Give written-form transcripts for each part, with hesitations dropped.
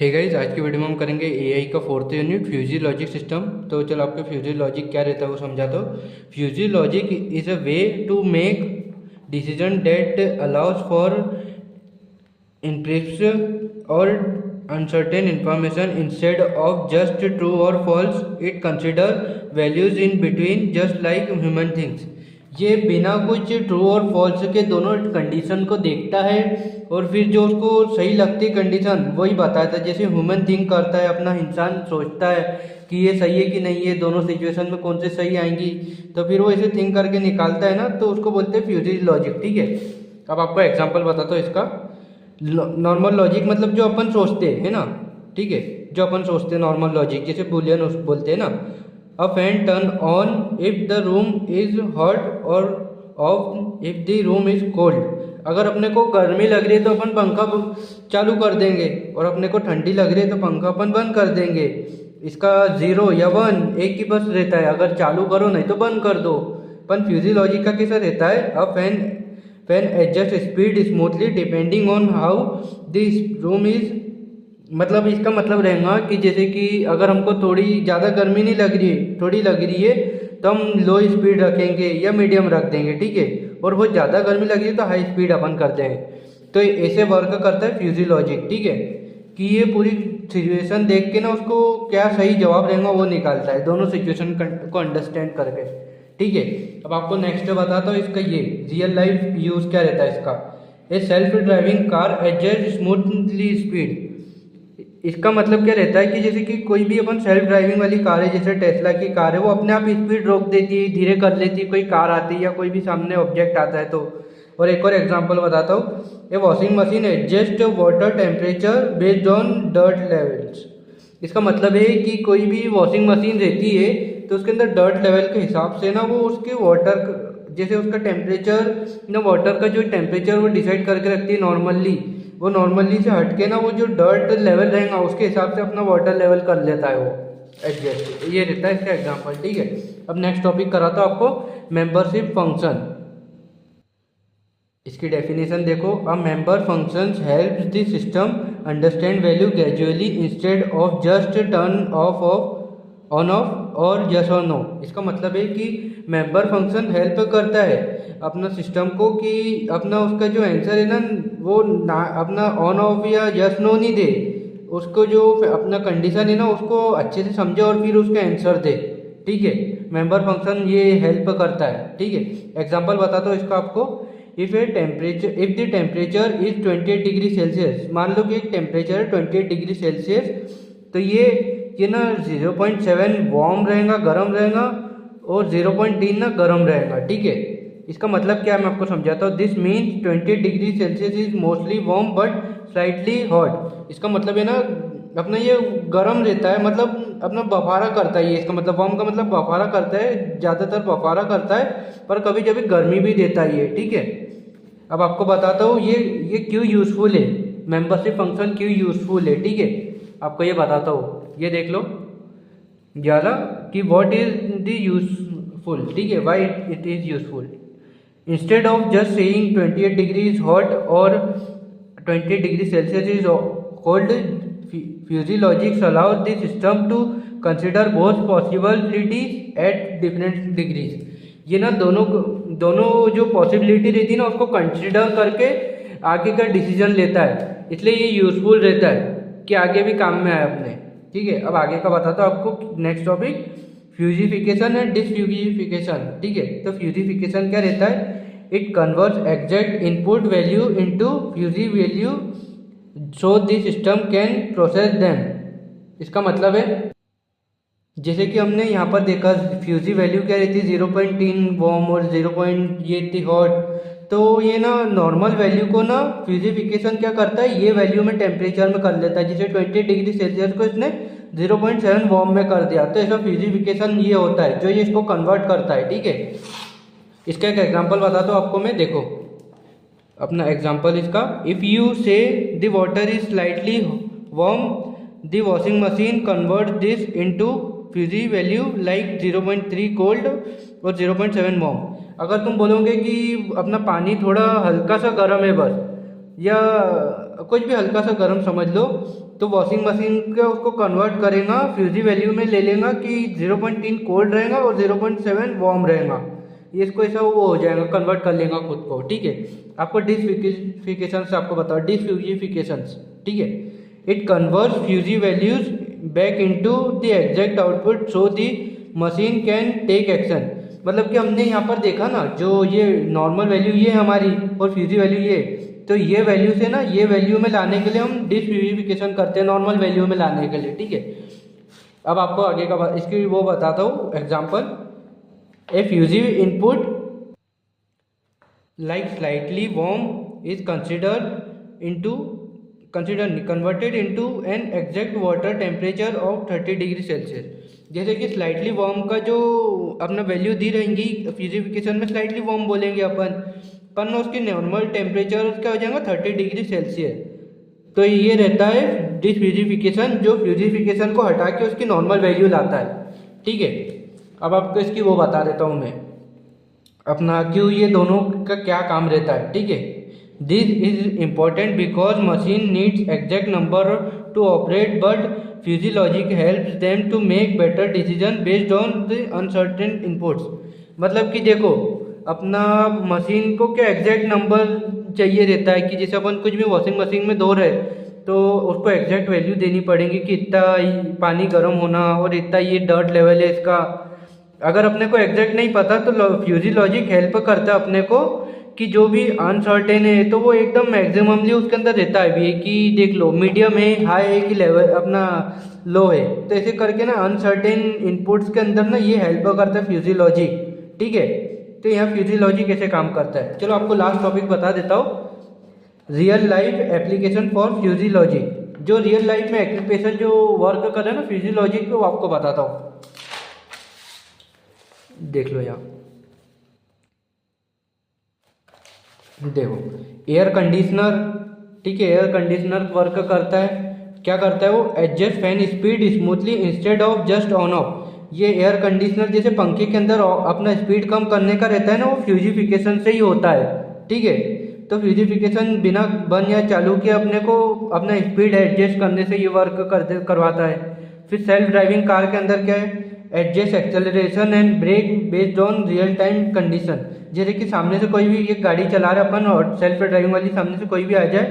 Hey guys, आज की video में हम करेंगे एआई का fourth unit fuzzy logic system. तो चलो आपको फ्यूजी लॉजिक क्या रहता है वो समझाता हूँ। Fuzzy logic is a way to make decision that allows for imprecise और uncertain information instead of just true or false. It consider values in between just like human things. ये बिना कुछ ट्रू और फॉल्स के दोनों condition को देखता है और फिर जो उसको सही लगती कंडीशन वही बताता है। जैसे ह्यूमन थिंक करता है, अपना इंसान सोचता है कि ये सही है कि नहीं है, दोनों सिचुएशन में कौन से सही आएंगी, तो फिर वो ऐसे थिंक करके निकालता है ना, तो उसको बोलते हैं फ्यूजी लॉजिक। ठीक है, अब आपको एग्जांपल बताता हूँ इसका। नॉर्मल लॉजिक मतलब जो अपन सोचते हैं ना, ठीक है, जो अपन सोचते हैं नॉर्मल लॉजिक, जैसे बुलियन बोलते हैं ना। A fan turn on if the room is hot और off if the room is cold. अगर अपने को गर्मी लग रही है तो अपन पंखा चालू कर देंगे, और अपने को ठंडी लग रही है तो पंखा अपन बंद कर देंगे। इसका 0 या 1 एक ही बस रहता है, अगर चालू करो नहीं तो बंद कर दो। पर फ्यूजी लॉजिक का कैसा रहता है, a fan adjust speed smoothly depending on how this room is. मतलब इसका मतलब रहेगा कि जैसे कि अगर हमको थोड़ी ज़्यादा गर्मी नहीं लग रही है, थोड़ी लग रही है, तो हम लो स्पीड रखेंगे या मीडियम रख देंगे। ठीक है, और बहुत ज़्यादा गर्मी लग रही है तो हाई स्पीड अपन कर देंगे। तो ऐसे वर्क करता है फ्यूजी लॉजिक। ठीक है, कि ये पूरी सिचुएशन देख के ना उसको क्या सही जवाब रहेगा वो निकालता है, दोनों सिचुएशन को अंडरस्टैंड करके। ठीक है, अब आपको नेक्स्ट बताता हूँ इसका ये रियल लाइफ यूज़ क्या रहता है इसका। ए self driving car adjust smoothly speed. इसका मतलब क्या रहता है कि जैसे कि कोई भी अपन सेल्फ ड्राइविंग वाली कार है, जैसे टेस्ला की कार है, वो अपने आप स्पीड रोक देती है, धीरे कर लेती है, कोई कार आती है या कोई भी सामने ऑब्जेक्ट आता है तो। और एक और एग्जांपल बताता हूँ, ये washing machine adjust water temperature based on dirt levels. इसका मतलब है कि कोई भी वॉशिंग मशीन रहती है तो उसके अंदर डर्ट लेवल के हिसाब से ना वो उसके वाटर, जैसे उसका टेम्परेचर ना, वाटर का जो टेम्परेचर वो डिसाइड करके रखती है नॉर्मली। वो नॉर्मली से हटके ना वो जो डर्ट लेवल रहेगा उसके हिसाब से अपना वाटर लेवल कर लेता है वो एडजस्ट। ये रहता है इसका एग्जांपल। ठीक है, अब नेक्स्ट टॉपिक कराता हूँ आपको मेंबरशिप फंक्शन। इसकी डेफिनेशन देखो, a member functions helps the system understand value gradually instead of just turn off on off और यस और नो। इसका मतलब है कि मेंबर फंक्शन हेल्प करता है अपना सिस्टम को कि अपना उसका जो आंसर है ना वो ना अपना ऑन ऑफ या यस नो नहीं दे, उसको जो अपना कंडीशन है ना उसको अच्छे से समझे और फिर उसका आंसर दे। ठीक है, मेंबर फंक्शन ये हेल्प करता है। ठीक है, एग्जांपल बताता हूँ इसका आपको। If the temperature is 28 degree Celsius, मान लो कि एक टेम्परेचर है 28 डिग्री सेल्सियस, तो ये ना 0.7 वार्म रहेगा, गर्म रहेगा, और 0.3 ना गर्म रहेगा। ठीक है, इसका मतलब क्या है मैं आपको समझाता हूँ। This means 28 degree Celsius is mostly warm but slightly hot. इसका मतलब है ना अपना ये गर्म रहता है, मतलब अपना बफारा करता है। ये इसका मतलब वार्म का मतलब बफारा करता है, ज़्यादातर बफारा करता है, पर कभी कभी गर्मी भी देता है ये। ठीक है, अब आपको बताता हूँ ये क्यों यूज़फुल है, मेंबरशिप फंक्शन क्यों यूज़फुल है। ठीक है, आपको ये बताता हूँ, ये देख लो 11 कि व्हाट इज द यूजफुल। ठीक है, why it is useful. Instead of just saying 28 degree is hot और 28 degree Celsius is cold, fuzzy logics allow the system to consider both possibilities at different degrees. ये ना दोनों जो possibility रहती है ना उसको कंसिडर करके आगे का डिसीजन लेता है, इसलिए ये यूजफुल रहता है कि आगे भी काम में आए अपने। ठीक है, अब आगे का बताता हूँ आपको next topic, fuzzification and defuzzification. ठीक है, तो फ्यूजिफिकेशन क्या रहता है, it converts exact input value into fuzzy value so the system can process them. इसका मतलब है जैसे कि हमने यहाँ पर देखा फ्यूजी वैल्यू क्या रहती है 0.3 वार्म और 0. ये थी हॉट। तो ये ना नॉर्मल वैल्यू को ना फ्यूजिफिकेशन क्या करता है, ये वैल्यू में टेम्परेचर में कर लेता है। जैसे 20 डिग्री सेल्सियस को इसने 0.7 वार्म में कर दिया, तो ऐसा फ्यूजिफिकेशन ये होता है जो ये इसको कन्वर्ट करता है। ठीक है, इसका एक एग्जांपल बताता हूँ आपको मैं। देखो अपना एग्जांपल इसका, if you say the water is slightly warm the washing machine convert this into fuzzy value like 0.3 cold और 0.7 वार्म। अगर तुम बोलोगे कि अपना पानी थोड़ा हल्का सा गर्म है बस, या कुछ भी हल्का सा गर्म समझ लो, तो वॉशिंग मशीन का उसको कन्वर्ट करेगा, फ्यूजी वैल्यू में ले लेगा कि 0.3 कोल्ड रहेगा और 0.7 वार्म रहेगा। ये इसको ऐसा वो हो जाएगा, कन्वर्ट कर लेगा खुद को, ठीक है। आपको डिसफ्यूजिफिकेशन से आपको बताओ, डिसफ्यूजिफिकेशन, ठीक है। It converts fuzzy values back into the exact output so the machine can take action. मतलब कि हमने यहाँ पर देखा ना, जो ये नॉर्मल वैल्यू ये हमारी और फ्यूजी वैल्यू ये, तो ये वैल्यू से ना ये वैल्यू में लाने के लिए हम डिसफ्यूजिफिकेशन करते हैं, नॉर्मल वैल्यू में लाने के लिए, ठीक है। अब आपको आगे का इसकी वो बताता हूँ example. A fuzzy input like slightly warm is converted into an exact water temperature of 30 degree Celsius. जैसे कि स्लाइटली वार्म का जो अपना वैल्यू दी रहेंगी फ्यूजिफिकेशन में, स्लाइटली वार्म बोलेंगे अपन, पर उसकी नॉर्मल टेम्परेचर क्या हो जाएगा 30 डिग्री सेल्सियस। तो ये रहता है डिसफ्यूजिफिकेशन, जो फ्यूजिफिकेशन को हटा के उसकी नॉर्मल वैल्यू लाता है, ठीक है। अब आपको इसकी वो बता देता हूँ मैं अपना क्यों ये दोनों का क्या काम रहता है, ठीक है। This is important because machine needs exact number to operate, but fuzzy logic helps them to make better decision based on the uncertain inputs. मतलब कि देखो अपना मशीन को क्या एग्जैक्ट नंबर चाहिए रहता है कि जैसे अपन कुछ भी वॉशिंग मशीन में धो रहे तो उसको एग्जैक्ट वैल्यू देनी पड़ेगी कि इतना पानी गर्म होना और इतना ये डर्ट लेवल है इसका। अगर अपने को एग्जैक्ट नहीं पता तो फ्यूजियोलॉजिक हेल्प करता है अपने को कि जो भी अनसर्टेन है तो वो एकदम मैक्सिममली उसके अंदर रहता है भी कि देख लो मीडियम है, हाई है कि लेवल अपना लो है। तो ऐसे करके ना अनसर्टेन इनपुट्स के अंदर ना ये हेल्प करता है फ्यूजियोलॉजी, ठीक है। तो यहाँ फ्यूजियोलॉजी कैसे काम करता है, चलो आपको लास्ट टॉपिक बता देता हूँ, रियल लाइफ एप्लीकेशन फॉर फ्यूजियोलॉजी। जो रियल लाइफ में एप्लीकेशन जो वर्क कर रहे हैं ना फ्यूजियोलॉजी पे, वो आपको बताता हूँ, देख लो यहाँ। देखो एयर कंडीशनर, ठीक है, एयर कंडीशनर वर्क करता है, क्या करता है वो adjust fan speed smoothly instead of just on off. ये एयर कंडीशनर जैसे पंखे के अंदर अपना स्पीड कम करने का रहता है ना, वो फ्यूजिफिकेशन से ही होता है, ठीक है। तो फ्यूजिफिकेशन बिना बंद या चालू के अपने को अपना स्पीड एडजस्ट करने से ये वर्क करवाता है। फिर सेल्फ ड्राइविंग कार के अंदर क्या है, adjust acceleration and brake based on real time condition. जैसे कि सामने से कोई भी ये गाड़ी चला रहे अपन और सेल्फ ड्राइविंग वाली सामने से कोई भी आ जाए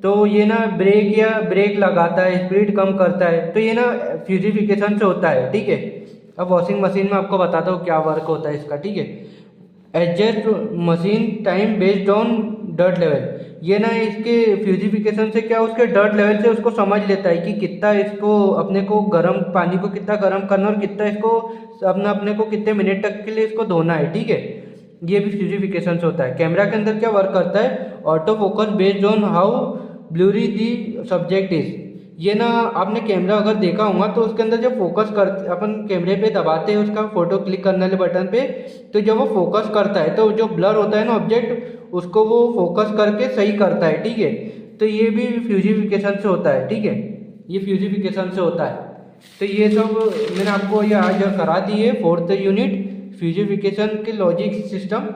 तो ये ना ब्रेक लगाता है, स्पीड कम करता है, तो ये ना फ्यूजिफिकेशन से होता है, ठीक है। अब वॉशिंग मशीन में आपको बताता हूँ क्या वर्क होता है इसका, ठीक है। Adjust machine time based on dirt level, ये ना इसके फ्यूजिफिकेशन से क्या उसके डर्ट लेवल से उसको समझ लेता है कि कितना इसको अपने को गर्म पानी को कितना गर्म करना और कितना इसको अपने को कितने मिनट तक के लिए इसको धोना है, ठीक है। ये भी फ्यूजिफिकेशन से होता है। कैमरा के अंदर क्या वर्क करता है, auto focus based on how blurry the subject is. ये ना आपने कैमरा अगर देखा होगा तो उसके अंदर जब फोकस कर अपन कैमरे पे दबाते हैं उसका फोटो क्लिक करने वाले बटन पे, तो जब वो फोकस करता है तो जो ब्लर होता है ना ऑब्जेक्ट उसको वो फोकस करके सही करता है, ठीक है। तो ये भी फ्यूजिफिकेशन से होता है, ठीक है, ये फ्यूजिफिकेशन से होता है। तो ये सब मैंने आपको ये आज करा दी है 4th यूनिट फ्यूजिफिकेशन के लॉजिक सिस्टम।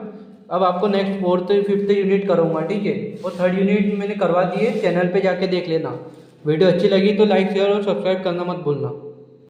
अब आपको नेक्स्ट 4th 5th यूनिट करूँगा, ठीक है। और 3rd यूनिट मैंने करवा दी है, चैनल पे जाके देख लेना। वीडियो अच्छी लगी तो लाइक शेयर और सब्सक्राइब करना मत भूलना।